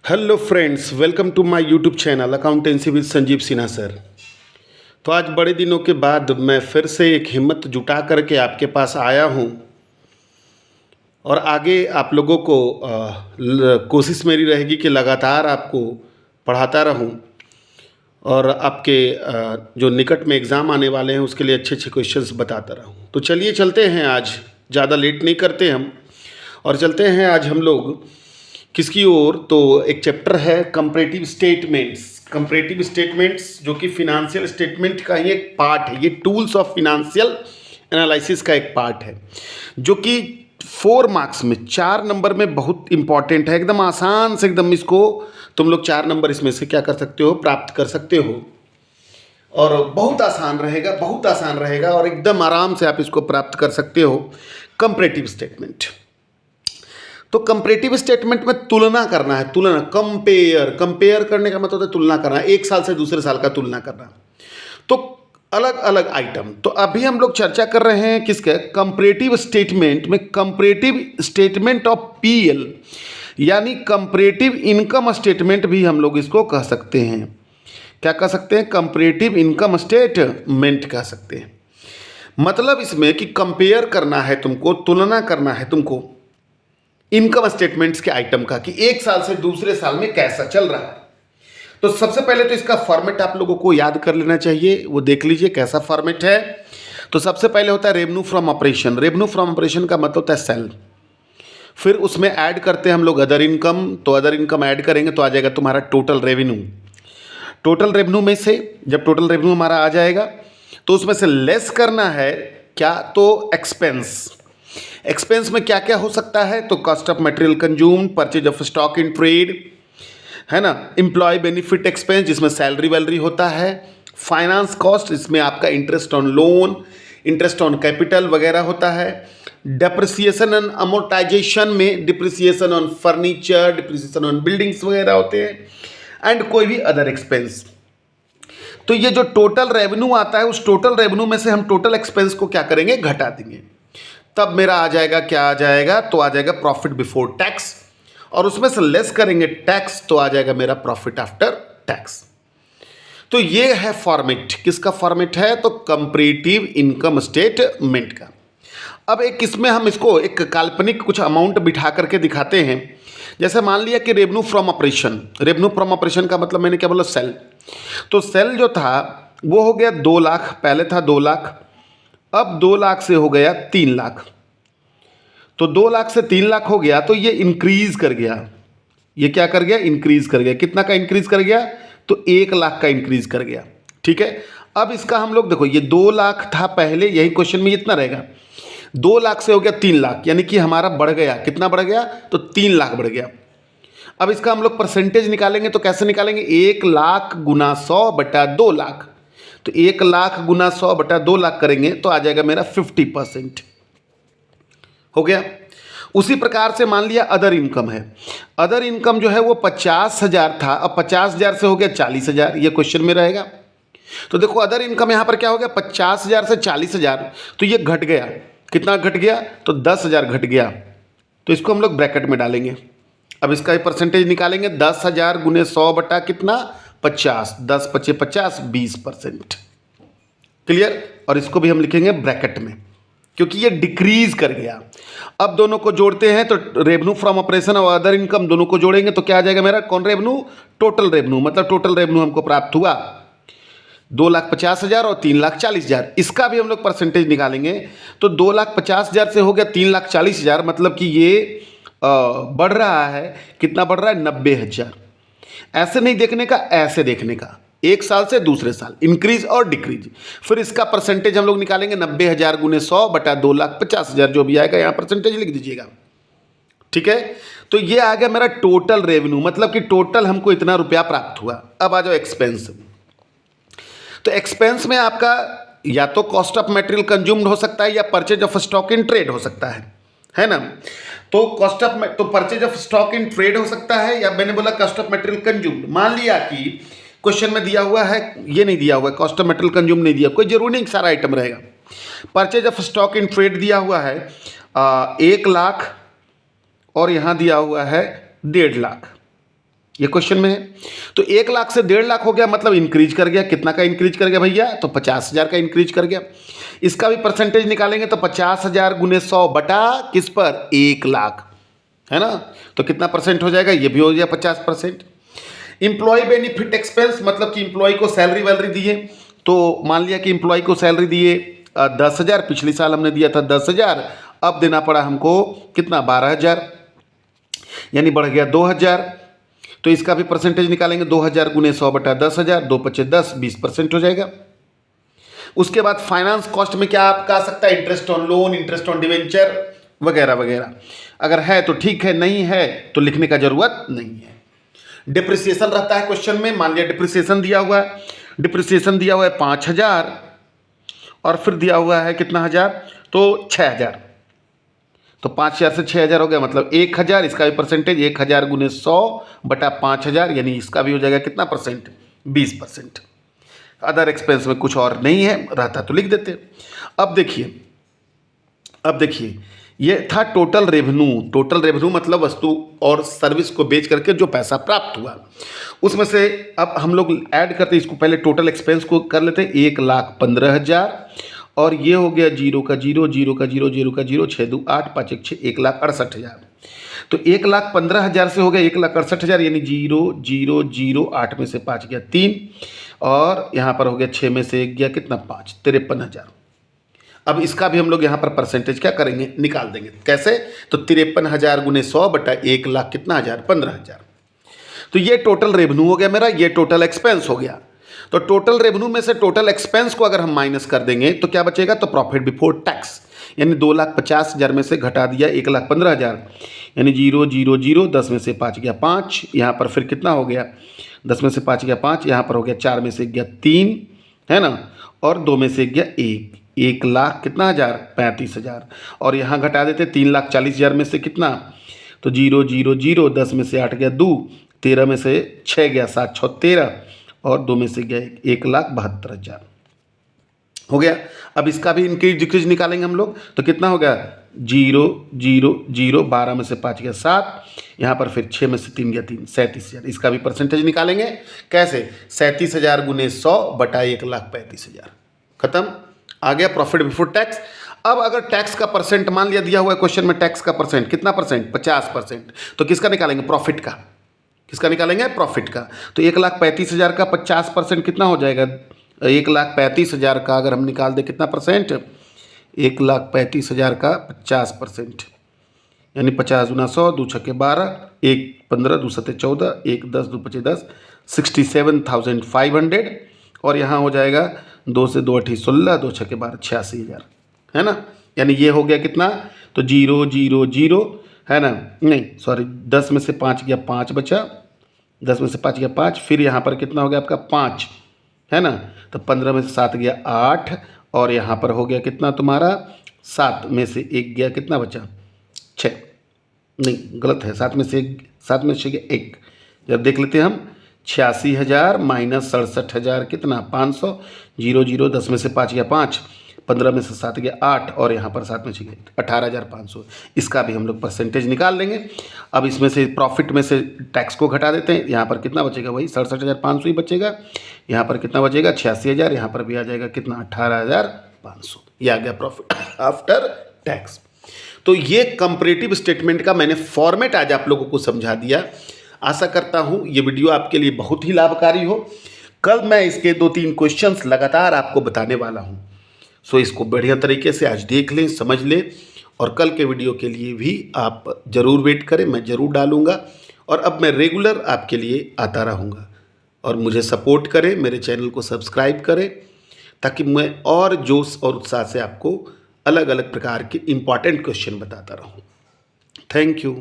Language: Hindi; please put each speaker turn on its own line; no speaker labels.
Hello friends, welcome to my YouTube channel accountancy with Sanjeev Sinha sir. तो आज बड़े दिनों के बाद मैं फिर से एक हिम्मत जुटा करके आपके पास आया हूँ और आगे आप लोगों को कोशिश मेरी रहेगी कि लगातार आपको पढ़ाता रहूँ और आपके जो निकट में एग्ज़ाम आने वाले हैं उसके लिए अच्छे अच्छे क्वेश्चंस बताता रहूँ। तो चलिए चलते हैं, आज ज़्यादा लेट नहीं करते हम और चलते हैं आज हम लोग किसकी ओर। तो एक चैप्टर है कंपैरेटिव स्टेटमेंट्स। कंपैरेटिव स्टेटमेंट्स जो कि फिनेंशियल स्टेटमेंट का ही एक पार्ट है, ये टूल्स ऑफ फिनेंशियल एनालिसिस का एक पार्ट है जो कि 4 मार्क्स में 4 नंबर में बहुत इंपॉर्टेंट है। एकदम आसान से, एकदम इसको तुम लोग 4 नंबर इसमें से क्या कर सकते हो, प्राप्त कर सकते हो और बहुत आसान रहेगा, बहुत आसान रहेगा और एकदम आराम से आप इसको प्राप्त कर सकते हो। कंपैरेटिव स्टेटमेंट, तो कंपैरेटिव स्टेटमेंट में तुलना करना है, तुलना, कंपेयर करने का मतलब है तुलना करना, एक साल से दूसरे साल का तुलना करना। तो अलग अलग आइटम, तो अभी हम लोग चर्चा कर रहे हैं किसके, कंपैरेटिव स्टेटमेंट में। कंपैरेटिव स्टेटमेंट ऑफ पीएल यानी कंपैरेटिव इनकम स्टेटमेंट भी हम लोग इसको कह सकते हैं। क्या कह सकते हैं? कंपैरेटिव इनकम स्टेटमेंट कह सकते हैं। मतलब इसमें कि कंपेयर करना है तुमको, तुलना करना है तुमको इनकम स्टेटमेंट्स के आइटम का कि एक साल से दूसरे साल में कैसा चल रहा है। तो सबसे पहले तो इसका फॉर्मेट आप लोगों को याद कर लेना चाहिए, वो देख लीजिए कैसा फॉर्मेट है। तो सबसे पहले होता है revenue from operation. Revenue from operation का मतलब होता है सेल, फिर उसमें ऐड करते हैं हम लोग अदर इनकम। तो अदर इनकम ऐड करेंगे तो आ जाएगा तुम्हारा टोटल रेवेन्यू। टोटल रेवेन्यू में से जब टोटल रेवेन्यू हमारा आ जाएगा तो उसमें से लेस करना है क्या, तो एक्सपेंस। एक्सपेंस में क्या क्या हो सकता है, तो cost of material consume, purchase of stock in trade, है ना, एम्प्लॉय बेनिफिट एक्सपेंस जिसमें सैलरी वैलरी होता है, फाइनेंस कॉस्ट इसमें आपका interest on loan, interest on capital वगैरह होता है, डिप्रिसिएशन एंड अमोर्टाइजेशन में depreciation on furniture, depreciation on buildings वगैरह होते हैं, एंड कोई भी अदर एक्सपेंस। तो ये जो टोटल रेवेन्यू आता है उस टोटल रेवेन्यू में से हम टोटल एक्सपेंस को क्या करेंगे, घटा देंगे। तब मेरा आ जाएगा, क्या आ जाएगा, तो आ जाएगा प्रॉफिट बिफोर टैक्स, और उसमें से लेस करेंगे टैक्स तो आ जाएगा मेरा प्रॉफिट आफ्टर टैक्स। तो ये है फॉर्मेट, किसका फॉर्मेट है, तो कंपैरेटिव इनकम स्टेटमेंट का। अब एक इसमें हम इसको एक काल्पनिक कुछ अमाउंट बिठा करके दिखाते हैं। जैसे मान लिया कि revenue from operation, revenue from operation का मतलब मैंने क्या बोला, सेल। तो सेल जो था वो हो गया 2 लाख, पहले था 2 लाख, अब 2 लाख से हो गया 3 लाख। तो 2 लाख से 3 लाख हो गया तो ये इंक्रीज कर गया। ये क्या कर गया, इंक्रीज कर गया। कितना का इंक्रीज कर गया, तो 1 लाख का इंक्रीज कर गया। ठीक है, अब इसका हम लोग देखो, ये 2 लाख था पहले, यही क्वेश्चन में इतना रहेगा, 2 लाख से हो गया 3 लाख, यानी कि हमारा बढ़ गया, कितना बढ़ गया, तो 3 लाख बढ़ गया। अब इसका हम लोग परसेंटेज निकालेंगे, तो कैसे निकालेंगे, 1 लाख गुना 100 बटा 2 लाख। तो 1 लाख गुना 100 बटा 2 लाख करेंगे तो आ जाएगा मेरा 50% हो गया। उसी प्रकार से मान लिया अदर इनकम है, अदर इनकम जो है वो 50,000 था, अब 50,000 से हो गया 40,000, ये क्वेश्चन में रहेगा। तो देखो अदर इनकम यहाँ पर क्या हो गया, 50,000 से 40,000, तो ये घट गया। कितना घट गया, तो 10,000 घट गया। तो इसको हम लोग ब्रैकेट में डालेंगे। अब इसका परसेंटेज निकालेंगे, 10,000 गुने 100 बटा कितना, 50, 10 पचे 50, 20%। क्लियर, और इसको भी हम लिखेंगे ब्रैकेट में क्योंकि ये डिक्रीज कर गया। अब दोनों को जोड़ते हैं तो रेवेन्यू फ्रॉम ऑपरेशन और अदर इनकम दोनों को जोड़ेंगे तो क्या आ जाएगा मेरा, कौन रेवेन्यू, टोटल रेवेन्यू। मतलब टोटल रेवेन्यू हमको प्राप्त हुआ 2,50,000 और 3,40,000। इसका भी हम लोग परसेंटेज निकालेंगे तो 2,50,000 से हो गया 3,40,000, मतलब कि ये बढ़ रहा है। कितना बढ़ रहा है, 90,000। ऐसे नहीं देखने का, ऐसे देखने का, एक साल से दूसरे साल इंक्रीज और डिक्रीज। फिर इसका परसेंटेज हम लोग निकालेंगे 90,000 गुने 100 बटा 2,50,000, जो भी आएगा यहाँ परसेंटेज लिख दीजिएगा। ठीक है, तो ये आ गया मेरा टोटल रेवेन्यू, मतलब कि टोटल हमको इतना रुपया प्राप्त हुआ। अब आ जाओ एक्सपेंस। तो एक्सपेंस में आपका या तो कॉस्ट ऑफ मटेरियल कंज्यूम्ड हो सकता है या purchase of stock in trade हो सकता है ना। तो कॉस्ट ऑफ, तो purchase of stock in trade हो सकता है या मैंने बोला कॉस्ट ऑफ मटेरियल कंज्यूम्ड। मान लिया कि क्वेश्चन में दिया हुआ है, ये नहीं दिया हुआ है, कॉस्ट ऑफ मटेरियल कंज्यूम नहीं दिया, कोई जरूरी नहीं सारा आइटम रहेगा। Purchase of stock in trade दिया हुआ है 1 लाख और यहाँ दिया हुआ है 1.5 लाख। ये क्वेश्चन में है। तो 1 लाख से 1.5 लाख हो गया, मतलब इंक्रीज कर गया। कितना का इंक्रीज कर गया भैया? तो 50,000 का इंक्रीज कर गया। इसका भी परसेंटेज निकालेंगे तो 50,000 गुने 100 बटा किस पर? 1 लाख, है ना। तो कितना परसेंट हो जाएगा? ये भी हो गया 50%। इंप्लॉय बेनिफिट एक्सपेंस, मतलब कि इंप्लॉय को सैलरी वैलरी दिए, तो मान लिया कि इंप्लॉय को सैलरी दिए 10,000, पिछले साल हमने दिया था 10,000, अब देना पड़ा हमको कितना? 12,000, यानी बढ़ गया 2,000। तो इसका भी परसेंटेज निकालेंगे, 2,000 गुने 100 बटा 10,000, 2 पचे 10, 20% हो जाएगा। उसके बाद फाइनेंस कॉस्ट में क्या आपका आ सकता है? Interest on loan, interest on debenture वगैरह वगैरह। अगर है तो ठीक है, नहीं है तो लिखने का जरूरत नहीं है। डिप्रिसिएशन रहता है क्वेश्चन में। मान लिया डिप्रिसिएशन दिया हुआ है, डिप्रिसिएशन दिया हुआ है 5,000 और फिर दिया हुआ है कितना हज़ार? तो 6,000। तो 5,000 से 6,000 हो गया, मतलब 1,000। इसका भी परसेंटेज 1,000 गुने 100 बटा 5,000, यानी इसका भी हो जाएगा कितना परसेंट? 20%। अदर एक्सपेंस में कुछ और नहीं है, रहता तो लिख देते। अब देखिए ये था टोटल रेवेन्यू। टोटल रेवेन्यू मतलब वस्तु और सर्विस को बेच करके जो पैसा प्राप्त हुआ, उसमें से अब हम लोग ऐड करते, इसको पहले टोटल एक्सपेंस को कर लेते। 1,15,000 और ये हो गया 0 का 0, 0 का 0, 0 का 0, 6 2 8, 5 1 6, 1,68,000। तो 1,15,000 से हो गया 1,68,000, यानी 0 0 0, 8 में से 5 गया 3, और यहाँ पर हो गया 6 में से 1 गया कितना? 5, 53,000। अब इसका भी हम लोग यहाँ पर परसेंटेज क्या करेंगे? निकाल देंगे। कैसे? तो 53,000 गुने 100 बटा 1 लाख कितना हज़ार? 15,000। तो ये टोटल रेवेन्यू हो गया मेरा, ये टोटल एक्सपेंस हो गया। तो टोटल रेवेन्यू में से टोटल एक्सपेंस को अगर हम माइनस कर देंगे तो क्या बचेगा? तो प्रॉफिट बिफोर टैक्स, यानी 2,50,000 में से घटा दिया 1,15,000, यानी 0 0 0, 10 में से 5 गया 5, यहाँ पर फिर कितना हो गया? 10 में से 5 गया 5, यहाँ पर हो गया 4 में से गया 3, है ना, और 2 में से गया 1, 1 लाख कितना हज़ार? 35,000। और यहाँ घटा देते 3,40,000 में से कितना? तो 0 0 0, 10 में से 8 गया 2, 13 में से 6 गया 7 6 13, और 2 में से गया 1,72,000 हो गया। अब इसका भी इंक्रीज डिक्रीज निकालेंगे हम लोग, तो कितना हो गया? 0 0 0, 12 में से 5 गया 7, यहाँ पर फिर 6 में से 3 गया 3, 37,000। इसका भी परसेंटेज निकालेंगे। कैसे? 37,000 गुने 100 बटा 1,35,000। खत्म। आ गया प्रॉफिट बिफोर टैक्स। अब अगर टैक्स का परसेंट मान लिया दिया हुआ है क्वेश्चन में, टैक्स का परसेंट कितना परसेंट? 50%। तो किसका निकालेंगे? प्रॉफिट का। किसका निकालेंगे? प्रॉफिट का। तो 1,35,000 का 50% कितना हो जाएगा? 1,35,000 का अगर हम निकाल दें कितना परसेंट? 1,35,000 का 50%, यानी 50 गुना 100, 2 छक्के 12, 1 15, 2 सत्ते 14, 1 10, 2 पचे 10, 67,500। और यहाँ हो जाएगा 2 से 2 8 16, 2 छक्के 12, 86,000, है ना। यानी ये हो गया कितना? तो 0 0 0, है ना, नहीं सॉरी, 10 में से 5 गया 5 बचा, 10 में से 5 गया 5, फिर यहाँ पर कितना हो गया आपका? 5, है ना। तो 15 में से 7 गया 8, और यहाँ पर हो गया कितना तुम्हारा? 7 में से 1 गया कितना बचा? 6, नहीं गलत है, 7 में से गया 1। जब देख लेते हैं हम, 86,000 माइनस 67,000 कितना? 500, 0 0, 10 में से 5 गया 5, 15 में से 7 गया 8, और यहाँ पर 7 में से गया 18,500। इसका भी हम लोग परसेंटेज निकाल लेंगे। अब इसमें से प्रॉफिट में से टैक्स को घटा देते हैं। यहाँ पर कितना बचेगा? वही 67,500 ही बचेगा। यहाँ पर कितना बचेगा? 86,000। यहाँ पर भी आ जाएगा कितना? 18,500। ये आ गया प्रॉफिट आफ्टर टैक्स। तो ये कंपैरेटिव स्टेटमेंट का मैंने फॉर्मेट आज आप लोगों को समझा दिया। आशा करता हूँ ये वीडियो आपके लिए बहुत ही लाभकारी हो। कल मैं इसके 2-3 क्वेश्चंस लगातार आपको बताने वाला हूँ। सो इसको बढ़िया तरीके से आज देख लें, समझ लें, और कल के वीडियो के लिए भी आप ज़रूर वेट करें, मैं ज़रूर डालूँगा। और अब मैं रेगुलर आपके लिए आता रहूँगा। और मुझे सपोर्ट करें, मेरे चैनल को सब्सक्राइब करें, ताकि मैं और जोश और उत्साह से आपको अलग अलग प्रकार के इम्पॉर्टेंट क्वेश्चन बताता रहूँ। Thank you.